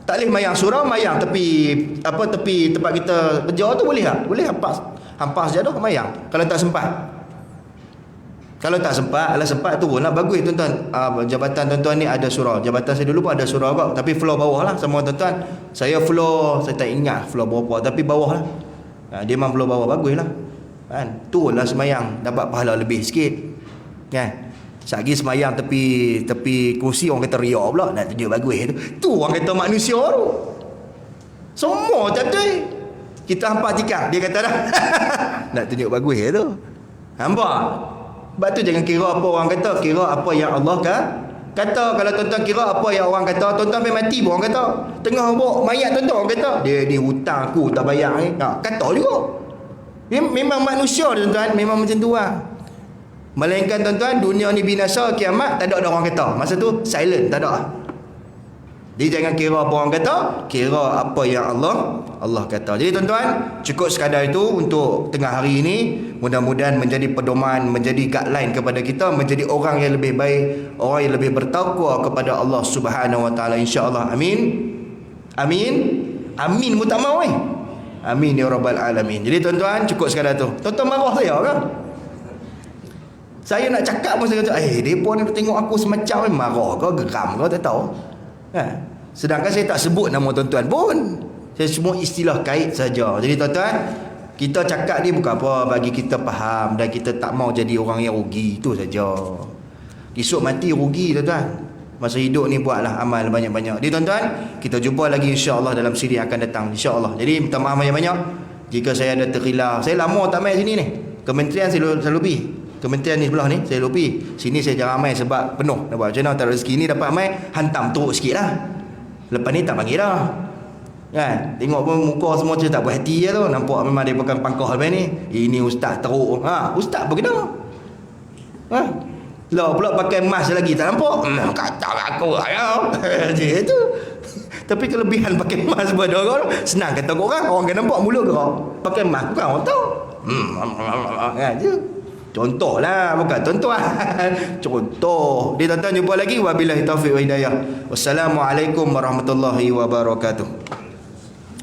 Tak boleh mayang surau, mayang tepi tempat kita kerja tu boleh tak? Boleh hampas saja dah mayang kalau tak sempat. Kalau tak sempat, turunlah, bagus tuan-tuan. Jabatan tuan-tuan ni ada surau. Jabatan saya dulu pun ada surau kau, tapi floor bawah lah sama tuan-tuan. Saya floor, saya tak ingat floor berapa, tapi bawah lah. Dia memang floor bawah, bagus lah. Kan? Turunlah semayang, dapat pahala lebih sikit. Kan? Sagi semayang tepi kursi, orang kata riak pula. Nak tunjuk bagus tu. Tu orang kata manusia tu. Semua tak betul. Kita hampas tikam, dia kata dah. Nak tunjuk bagus tu. Nampak? Sebab tu jangan kira apa orang kata, kira apa yang Allah kata. Kalau tuan-tuan kira apa yang orang kata, tuan-tuan sampai mati pun orang kata. Tengah bawa mayat tuan-tuan orang kata, dia ni hutang aku tak bayar ni. Kata juga. Memang manusia tuan-tuan, memang macam tu lah. Melainkan tuan-tuan, dunia ni binasa, kiamat tak ada orang kata. Masa tu silent, tak ada lah. Jadi jangan kira apa orang kata, kira apa yang Allah kata. Jadi tuan-tuan, cukup sekadar itu untuk tengah hari ini. Mudah-mudahan menjadi pedoman, menjadi guideline kepada kita, menjadi orang yang lebih baik, orang yang lebih bertakwa kepada Allah Subhanahu Wa Taala, insya-Allah. Amin. Amin. Amin pun tak mau Amin ya rabbal alamin. Jadi tuan-tuan, cukup sekadar tu. Tuan-tuan marah saya ke? Saya nak cakap pun saya kata, depa ni tengok aku semacam ni, marah ke, geram ke, tak tahu. Sedangkan saya tak sebut nama tuan-tuan pun. Saya semua istilah kait saja. Jadi tuan-tuan, kita cakap ni bukan apa, bagi kita faham dan kita tak mau jadi orang yang rugi, itu saja. Esok mati rugi tuan-tuan. Masa hidup ni buatlah amal banyak-banyak. Jadi tuan-tuan, kita jumpa lagi insya-Allah dalam siri yang akan datang, insya-Allah. Jadi minta maaf banyak-banyak jika saya ada terkhilaf. Saya lama tak main sini ni. Kementerian saya selalu pergi. Kementerian ni sebelah ni saya lupi. Sini saya jarang main sebab penuh. Nampak macam mana, tak rezeki ni dapat main, hantam teruk sikit lah. Lepas ni tak panggil dah. Kan? Tengok pun muka semua macam tak berhati je tu. Nampak memang dia pegang pangkah lepas ni. Ini ustaz teruk. Ustaz apa kena? Lah pula pakai mask lagi, tak nampak? Kata aku ayah. Macam tu. Tapi kelebihan pakai mask pada orang, senang kata orang kan nampak mulut gerak. Pakai mask bukan orang tahu. Je. Contoh lah, bukan tuan-tuan. Contoh. Dia tuan-tuan jumpa lagi. Wabillahi taufiq wa hidayah. Wassalamualaikum warahmatullahi wabarakatuh.